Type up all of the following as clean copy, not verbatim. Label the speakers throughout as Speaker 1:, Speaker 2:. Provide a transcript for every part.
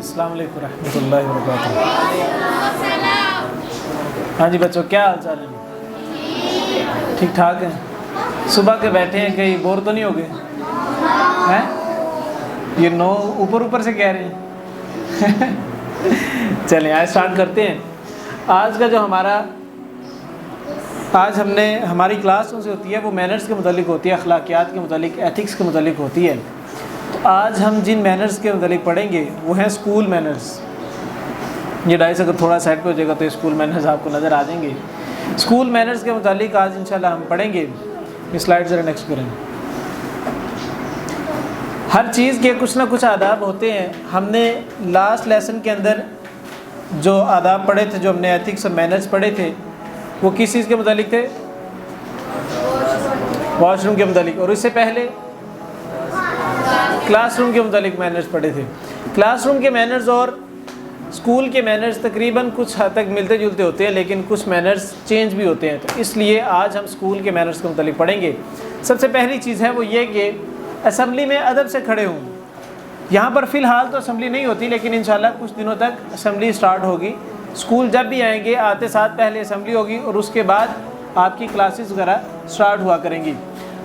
Speaker 1: अस्सलाम वालेकुम रहमतुल्लाहि व बरकातुहू। हाँ जी बच्चों, क्या हाल चाल है? ठीक ठाक है। सुबह के बैठे हैं, कहीं बोर तो नहीं हो गए हैं? ये नो ऊपर ऊपर से कह रहे हैं। चलें आज स्टार्ट करते हैं। आज का जो हमारी क्लास जो होती है वो मैनर्स के मुतालिक होती है, अखलाकियात के मुतालिक, एथिक्स के मुतालिक होती है। तो आज हम जिन मैनर्स के मुतालिक पढ़ेंगे वो हैं स्कूल मैनर्स। ये डाइस अगर थोड़ा साइड पे हो जाएगा तो स्कूल मैनर्स आपको नज़र आ जाएंगे। स्कूल मैनर्स के मुतालिक आज इंशाल्लाह हम पढ़ेंगे। स्लाइड ज़रा नेक्स्ट करें। हर चीज़ के कुछ ना कुछ आदाब होते हैं। हमने लास्ट लेसन के अंदर जो आदाब पढ़े थे, जो हमने एथिक्स और मैनर्स पढ़े थे, वो किस चीज़ के मुतालिक थे? वॉशरूम के मुतालिक। और इससे पहले क्लासरूम के मुतालिक मैनर्स पढ़े थे। क्लासरूम के मैनर्स और स्कूल के मैनर्स तकरीबन कुछ हद तक मिलते जुलते होते हैं, लेकिन कुछ मैनर्स चेंज भी होते हैं। तो इसलिए आज हम स्कूल के मैनर्स के मुतालिक पढ़ेंगे। सबसे पहली चीज़ है वो ये कि असम्बली में अदब से खड़े हों। यहाँ पर फ़िलहाल तो असम्बली नहीं होती, लेकिन इंशाल्लाह कुछ दिनों तक असम्बली स्टार्ट होगी। स्कूल जब भी आएंगे आते साथ पहले असम्बली होगी और उसके बाद आपकी क्लासेस वगैरह स्टार्ट हुआ करेंगी।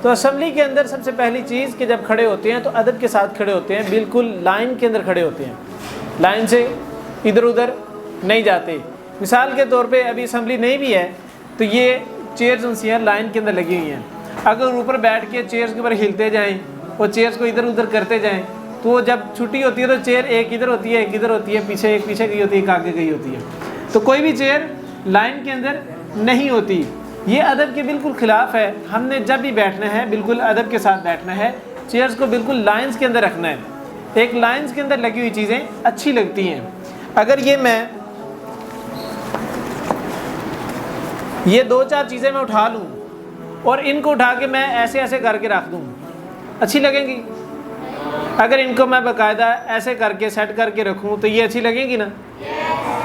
Speaker 1: तो असम्बली के अंदर सबसे पहली चीज़ कि जब खड़े होते हैं तो अदब के साथ खड़े होते हैं, बिल्कुल लाइन के अंदर खड़े होते हैं, लाइन से इधर उधर नहीं जाते। मिसाल के तौर पे अभी असम्बली नहीं भी है तो ये चेयर्स उनसी हैं लाइन के अंदर लगी हुई हैं। अगर ऊपर बैठ के चेयर्स के ऊपर हिलते जाएँ और चेयर्स को इधर उधर करते जाएँ तो जब छुट्टी होती है तो चेयर एक इधर होती है, एक इधर होती है, पीछे एक पीछे गई होती है, एक आगे गई होती है। तो कोई भी चेयर लाइन के अंदर नहीं होती। ये अदब के बिल्कुल ख़िलाफ़ है। हमने जब भी बैठना है बिल्कुल अदब के साथ बैठना है। चेयर्स को बिल्कुल लाइंस के अंदर रखना है। एक लाइंस के अंदर लगी हुई चीज़ें अच्छी लगती हैं। अगर ये दो चार चीज़ें मैं उठा लूँ और इनको उठा के मैं ऐसे ऐसे करके रख दूँ, अच्छी लगेंगी? अगर इनको मैं बाकायदा ऐसे करके सेट करके रखूँ तो ये अच्छी लगेंगी ना?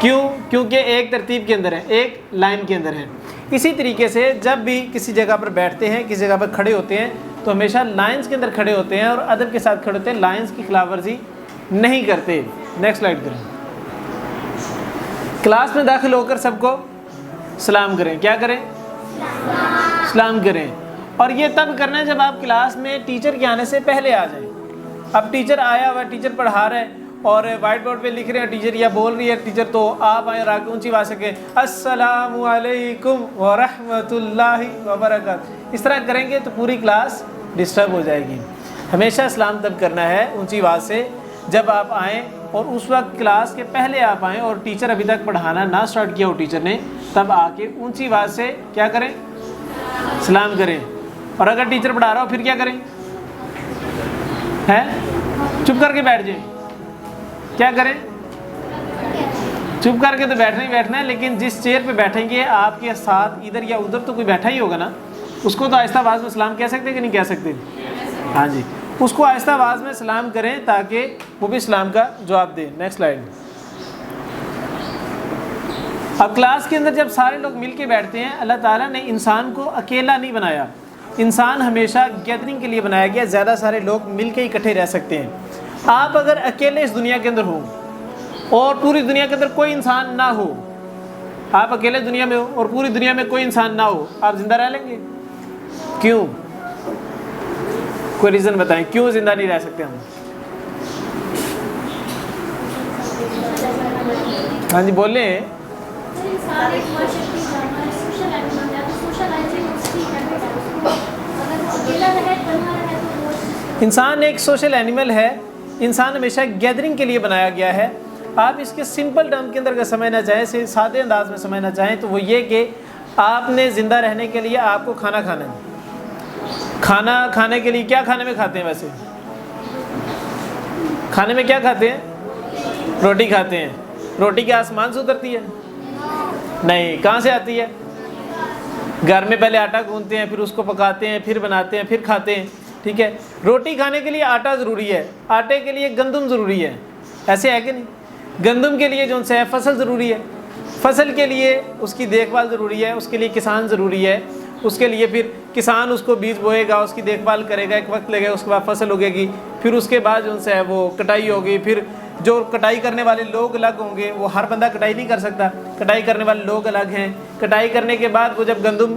Speaker 1: क्यों? क्योंकि एक तरतीब के अंदर है, एक लाइन के अंदर है। इसी तरीके से जब भी किसी जगह पर बैठते हैं, किसी जगह पर खड़े होते हैं तो हमेशा लाइंस के अंदर खड़े होते हैं और अदब के साथ खड़े होते हैं, लाइंस की खिलाफ वर्जी नहीं करते। नेक्स्ट स्लाइड करें। क्लास में दाखिल होकर सबको सलाम करें। क्या करें? सलाम करें। और ये तब करना है जब आप क्लास में टीचर के आने से पहले आ जाएं। अब टीचर आया हुआ, टीचर पढ़ा रहा है और वाइट बोर्ड पे लिख रहे हैं टीचर या बोल रही है टीचर, तो आप आए और आगे ऊंची आवाज़ से कहें अस्सलामु अलैकुम व रहमतुल्लाहि व बरकातुहू। इस तरह करेंगे तो पूरी क्लास डिस्टर्ब हो जाएगी। हमेशा सलाम तब करना है ऊंची आवाज़ से जब आप आएँ और उस वक्त क्लास के पहले आप आएँ और टीचर अभी तक पढ़ाना ना स्टार्ट किया हो टीचर ने, तब आके ऊँची आवाज़ से क्या करें? सलाम करें। और अगर टीचर पढ़ा रहा हो फिर क्या करें? हैं? चुप करके बैठ जाए। क्या करें? चुप करके तो बैठना ही बैठना है, लेकिन जिस चेयर पे बैठेंगे आपके साथ इधर या उधर तो कोई बैठा ही होगा ना, उसको तो आहिस्ता आवाज़ में सलाम कह सकते कि नहीं कह सकते? हाँ जी, उसको आहिस्ता आवाज़ में सलाम करें ताकि वो भी सलाम का जवाब दे। Next slide. अब क्लास के अंदर जब सारे लोग मिल के बैठते हैं, अल्लाह ताला ने इंसान को अकेला नहीं बनाया। इंसान हमेशा गैदरिंग के लिए बनाया गया, ज़्यादा सारे लोग मिल के इकट्ठे रह सकते हैं। आप अगर अकेले इस दुनिया के अंदर हो और पूरी दुनिया के अंदर कोई इंसान ना हो, आप अकेले दुनिया में हो और पूरी दुनिया में कोई इंसान ना हो, आप जिंदा रह लेंगे? क्यों? कोई रीज़न बताएं क्यों जिंदा नहीं रह सकते हम? हाँ जी बोले। इंसान एक सोशल एनिमल है। इंसान हमेशा गैदरिंग के लिए बनाया गया है। आप इसके सिंपल टर्म के अंदर अगर समझना चाहें, सादे अंदाज में समझना चाहें तो वो ये कि आपने ज़िंदा रहने के लिए आपको खाना खाना है। खाना खाने के लिए क्या खाने में खाते हैं? वैसे खाने में क्या खाते हैं? रोटी खाते हैं। रोटी क्या आसमान से उतरती है? नहीं। कहाँ से आती है? घर में पहले आटा गूंथते हैं, फिर उसको पकाते हैं, फिर बनाते हैं, फिर खाते हैं। ठीक है, रोटी खाने के लिए आटा ज़रूरी है, आटे के लिए गंदम ज़रूरी है, ऐसे है कि नहीं? गंदम के लिए जो है फसल ज़रूरी है, फसल के लिए उसकी देखभाल ज़रूरी है, उसके लिए किसान ज़रूरी है, उसके लिए फिर किसान उसको बीज बोएगा, उसकी देखभाल करेगा, एक वक्त लगेगा, उसके बाद फसल उगेगी, फिर उसके बाद जो है वो कटाई होगी, फिर जो कटाई करने वाले लोग अलग होंगे, वो हर बंदा कटाई नहीं कर सकता, कटाई करने वाले लोग अलग हैं। कटाई करने के बाद वो जब गंदम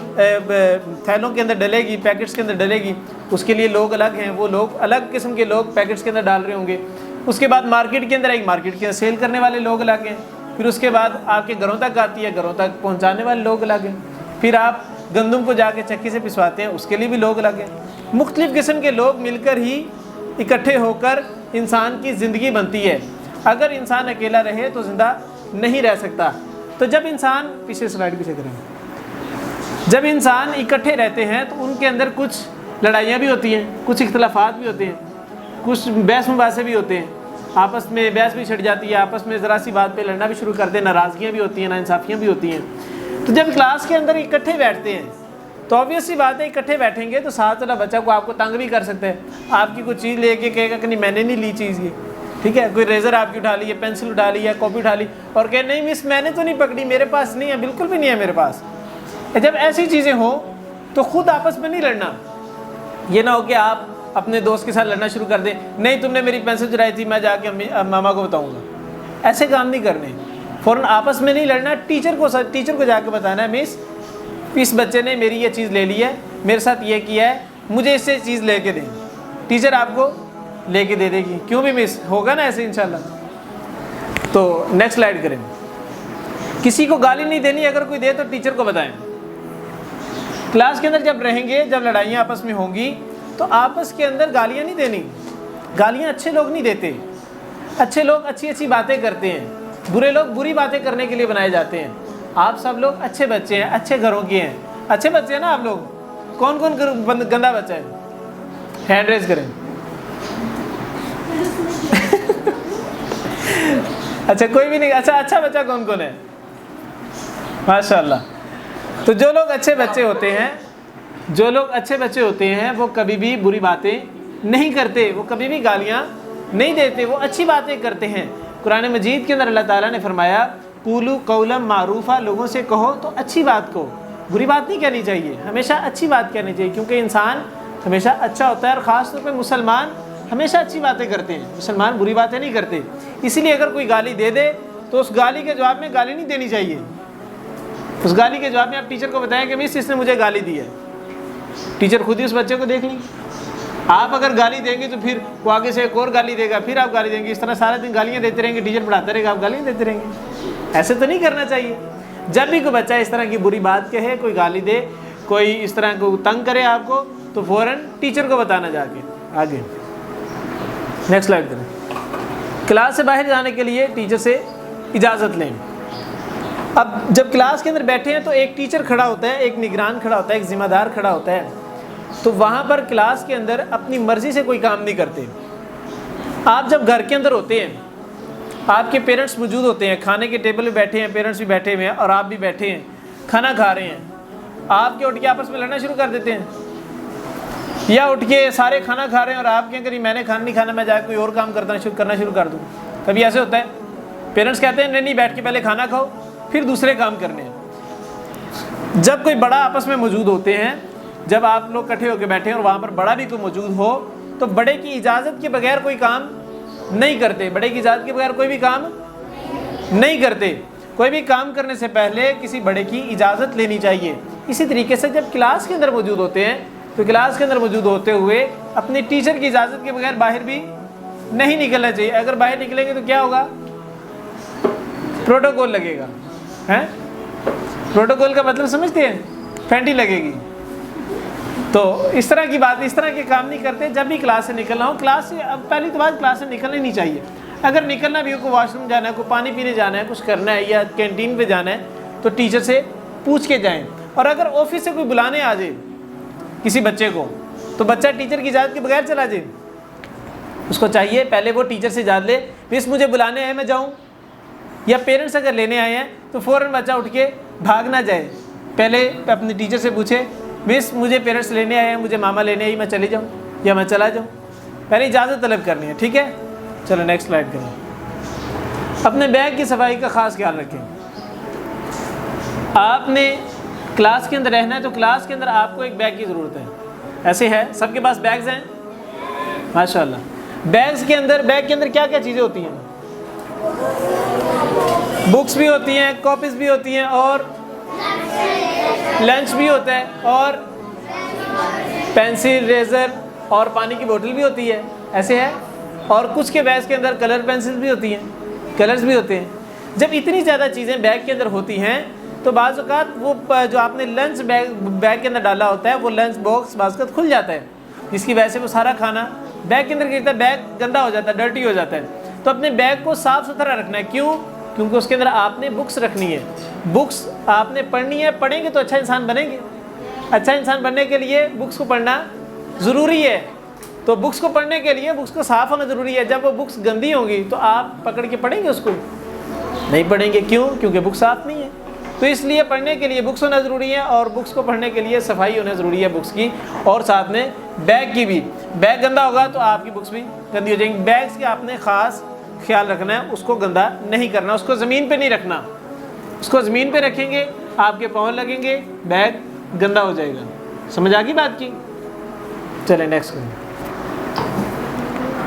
Speaker 1: थैलों के अंदर डलेगी, पैकेट्स के अंदर डलेगी, उसके लिए लोग अलग हैं, वो लोग अलग किस्म के लोग पैकेट्स के अंदर डाल रहे होंगे। उसके बाद मार्केट के अंदर आएगी, मार्केट के अंदर सेल करने वाले लोग अलग हैं। फिर उसके बाद आपके घरों तक आती है, घरों तक पहुँचाने वाले लोग अलग हैं। फिर आप गंदम को जाके चक्की से पिसवाते हैं, उसके लिए भी लोग अलग हैं। मुख्तलिफ़ किस्म के लोग मिलकर ही इकट्ठे होकर इंसान की ज़िंदगी बनती है। अगर इंसान अकेला रहे तो ज़िंदा नहीं रह सकता। तो जब इंसान, पीछे स्लाइड पीछे करेंगे, जब इंसान इकट्ठे रहते हैं तो उनके अंदर कुछ लड़ाइयाँ भी होती हैं, कुछ इख्तलाफात भी होते हैं, कुछ बहस मुबासे भी होते हैं, आपस में बहस भी छिड़ जाती है, आपस में ज़रा सी बात पे लड़ना भी शुरू करते हैं, नाराज़गियाँ भी होती हैं, नाइंसाफ़ियाँ भी होती हैं। तो जब क्लास के अंदर इकट्ठे बैठते हैं तो ऑब्वियस सी बात है, इकट्ठे बैठेंगे तो साथ वाला बच्चा को आपको तंग भी कर सकता है। आपकी कोई चीज़ लेके कहेगा कि नहीं मैंने नहीं ली चीज़ ये, ठीक है, कोई रेज़र आपकी उठा ली है, पेंसिल उठा ली है, कॉपी उठा ली और कहे नहीं मिस मैंने तो नहीं पकड़ी, मेरे पास नहीं है, बिल्कुल भी नहीं है मेरे पास। जब ऐसी चीज़ें हो तो ख़ुद आपस में नहीं लड़ना। ये ना हो कि आप अपने दोस्त के साथ लड़ना शुरू कर दें, नहीं तुमने मेरी पेंसिल चुराई थी, मैं जाके मामा को बताऊँगा। ऐसे काम नहीं करने, फ़ौरन आपस में नहीं लड़ना। टीचर को जाके बताना है मिस इस बच्चे ने मेरी ये चीज़ ले ली है, मेरे साथ ये किया है, मुझे इससे चीज़ लेके दें। टीचर आपको लेके दे देगी, क्यों भी मिस, होगा ना ऐसे इंशाल्लाह। तो नेक्स्ट स्लाइड करें। किसी को गाली नहीं देनी, अगर कोई दे तो टीचर को बताएं। क्लास के अंदर जब रहेंगे, जब लड़ाइयाँ आपस में होंगी तो आपस के अंदर गालियाँ नहीं देनी। गालियाँ अच्छे लोग नहीं देते, अच्छे लोग अच्छी अच्छी बातें करते हैं, बुरे लोग बुरी बातें करने के लिए बनाए जाते हैं। आप सब लोग अच्छे बच्चे हैं, अच्छे घरों के हैं, अच्छे बच्चे हैं ना आप लोग। कौन कौन गंदा बच्चा है, हैंड रेज करें। अच्छा कोई भी नहीं, अच्छा बच्चा कौन कौन है, माशाल्लाह। तो जो लोग अच्छे बच्चे होते हैं, जो लोग अच्छे बच्चे होते हैं वो कभी भी बुरी बातें नहीं करते, वो कभी भी गालियाँ नहीं देते, वो अच्छी बातें करते हैं। कुरान मजीद के अंदर अल्लाह ताला ने फरमाया कूलू कौलम मारूफा, लोगों से कहो तो अच्छी बात को, बुरी बात नहीं कहनी चाहिए, हमेशा अच्छी बात कहनी चाहिए, क्योंकि इंसान हमेशा अच्छा होता है। और ख़ास तौर पे मुसलमान हमेशा अच्छी बातें करते हैं, मुसलमान बुरी बातें नहीं करते। इसीलिए अगर कोई गाली दे दे तो उस गाली के जवाब में गाली नहीं देनी चाहिए। उस गाली के जवाब में आप टीचर को बताएं कि मिस इसने मुझे गाली दी है, टीचर खुद ही उस बच्चे को देख ली। आप अगर गाली देंगे तो फिर वो आगे से एक और गाली देगा, फिर आप गाली देंगे, इस तरह सारा दिन गालियाँ देते रहेंगे, टीचर पढ़ाते रहेगा, आप गालियाँ देते रहेंगे। ऐसे तो नहीं करना चाहिए। जब भी कोई बच्चा इस तरह की बुरी बात कहे, कोई गाली दे, कोई इस तरह को तंग करे आपको, तो फ़ौरन टीचर को बताना जाके। आगे नेक्स्ट स्लाइड करें। क्लास से बाहर जाने के लिए टीचर से इजाज़त लें। अब जब क्लास के अंदर बैठे हैं तो एक टीचर खड़ा होता है, एक निगरान खड़ा होता है, एक ज़िम्मेदार खड़ा होता है। तो वहाँ पर क्लास के अंदर अपनी मर्ज़ी से कोई काम नहीं करते। आप जब घर के अंदर होते हैं, आपके पेरेंट्स मौजूद होते हैं, खाने के टेबल पे बैठे हैं, पेरेंट्स भी बैठे हुए हैं और आप भी बैठे हैं, खाना खा रहे हैं, आपके उठ के आपस में लड़ना शुरू कर देते हैं, या उठ के सारे खाना खा रहे हैं और आप क्या करें मैंने खाना नहीं खाना, मैं जाकर कोई और काम करना शुरू कर दूँ। कभी ऐसे होता है, पेरेंट्स कहते हैं नहीं बैठ के पहले खाना खाओ फिर दूसरे काम करने हैं। जब कोई बड़ा आपस में मौजूद होते हैं, जब आप लोग इकट्ठे होकर बैठे हैं और वहाँ पर बड़ा भी कोई मौजूद हो, तो बड़े की इजाज़त के बगैर कोई काम नहीं करते, बड़े की इजाज़त के बगैर कोई भी काम नहीं करते। कोई भी काम करने से पहले किसी बड़े की इजाज़त लेनी चाहिए। इसी तरीके से जब क्लास के अंदर मौजूद होते हैं तो क्लास के अंदर मौजूद होते हुए अपने टीचर की इजाज़त के बगैर बाहर भी नहीं निकलना चाहिए। अगर बाहर निकलेंगे तो क्या होगा, प्रोटोकॉल लगेगा, हैं? प्रोटोकॉल का मतलब समझते हैं, फैंटी लगेगी। तो इस तरह की बात, इस तरह के काम नहीं करते। जब भी क्लास से निकलना हो, क्लास से अब पहली तो बात क्लास से निकलना ही नहीं चाहिए। अगर निकलना भी हो, को वॉशरूम जाना है, को पानी पीने जाना है, कुछ करना है या कैंटीन पे जाना है, तो टीचर से पूछ के जाएं। और अगर ऑफिस से कोई बुलाने आ जाए किसी बच्चे को, तो बच्चा टीचर की इजाज़त के बगैर चला जाए। उसको चाहिए पहले वो टीचर से इजाज़त ले, मिस मुझे बुलाने हैं मैं जाऊँ, या पेरेंट्स अगर लेने आए हैं तो फ़ौरन बच्चा उठ के भाग ना जाए, पहले अपने टीचर से पूछे मिस मुझे पेरेंट्स लेने आए हैं, मुझे मामा लेने आई, मैं चली जाऊँ या मैं चला जाऊँ, पहले इजाज़त तलब करनी है, ठीक है। चलो नेक्स्ट स्लाइड करें। अपने बैग की सफाई का ख़ास ख्याल रखें। आपने क्लास के अंदर रहना है तो क्लास के अंदर आपको एक बैग की ज़रूरत है। ऐसे है, सबके पास बैग्स हैं माशाल्लाह। बैग के अंदर क्या क्या चीज़ें होती हैं, बुक्स भी होती हैं, कॉपीज़ भी होती हैं और लंच भी होता है और पेंसिल, रेज़र और पानी की बोतल भी होती है, ऐसे है। और कुछ के बैग्स के अंदर कलर पेंसिल भी होती हैं, कलर्स भी होते हैं। जब इतनी ज़्यादा चीज़ें बैग के अंदर होती हैं तो बाज़ औक़ात वो जो आपने लंच बैग के अंदर डाला होता है वो लंच बॉक्स बाज़ औक़ात खुल जाता है, जिसकी वजह से वो सारा खाना बैग के अंदर गिरता है, बैग गंदा हो जाता है, डर्टी हो जाता है। तो अपने बैग को साफ़ सुथरा रखना है। क्यों? क्योंकि उसके अंदर आपने बुक्स रखनी है, बुक्स आपने पढ़नी है। पढ़ेंगे तो अच्छा इंसान बनेंगे। अच्छा इंसान बनने के लिए बुक्स को पढ़ना ज़रूरी है। तो बुक्स को पढ़ने के लिए बुक्स को साफ़ होना ज़रूरी है। जब वो बुक्स गंदी होंगी तो आप पकड़ के पढ़ेंगे उसको? नहीं पढ़ेंगे। क्यों? क्योंकि बुक साफ़ नहीं है। तो इसलिए पढ़ने के लिए बुक्स होना ज़रूरी है और बुक्स को पढ़ने के लिए सफाई होना ज़रूरी है बुक्स की, और साथ में बैग की भी। बैग गंदा होगा तो आपकी बुक्स भी गंदी हो जाएंगी। बैग्स के आपने ख़ास ख्याल रखना है, उसको गंदा नहीं करना, उसको ज़मीन पे नहीं रखना। उसको ज़मीन पे रखेंगे आपके पाँव लगेंगे, बैग गंदा हो जाएगा। समझ आ गई बात की? चलें नेक्स्ट करें।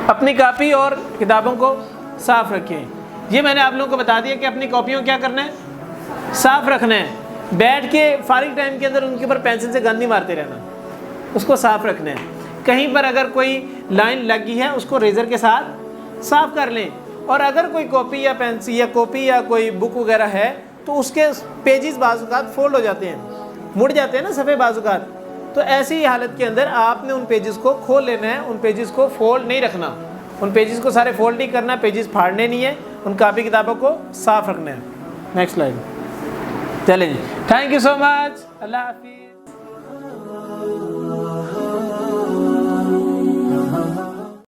Speaker 1: अपनी कापी और किताबों को साफ़ रखें। ये मैंने आप लोगों को बता दिया कि अपनी कॉपियों क्या करना है, साफ़ रखना है। बैठ के फारिग टाइम के अंदर उनके ऊपर पेंसिल से गंद नहीं मारते रहना, उसको साफ़ रखना है। कहीं पर अगर कोई लाइन लगी है उसको रेज़र के साथ साफ़ कर लें। और अगर कोई कॉपी या पेंसिल या कॉपी या कोई बुक वगैरह है तो उसके पेजेस बाज़ औक़ात फोल्ड हो जाते हैं, मुड़ जाते हैं ना सफ़े बाज़ औक़ात। तो ऐसी हालत के अंदर आपने उन पेजेस को खोल लेना है, उन पेजेस को फोल्ड नहीं रखना, उन पेजेस को सारे फोल्ड नहीं करना, पेजेस फाड़ने नहीं है, उन कापी किताबों को साफ़ रखना है। Next slide. चलें, थैंक यू सो मच, अल्लाह हाफिज़।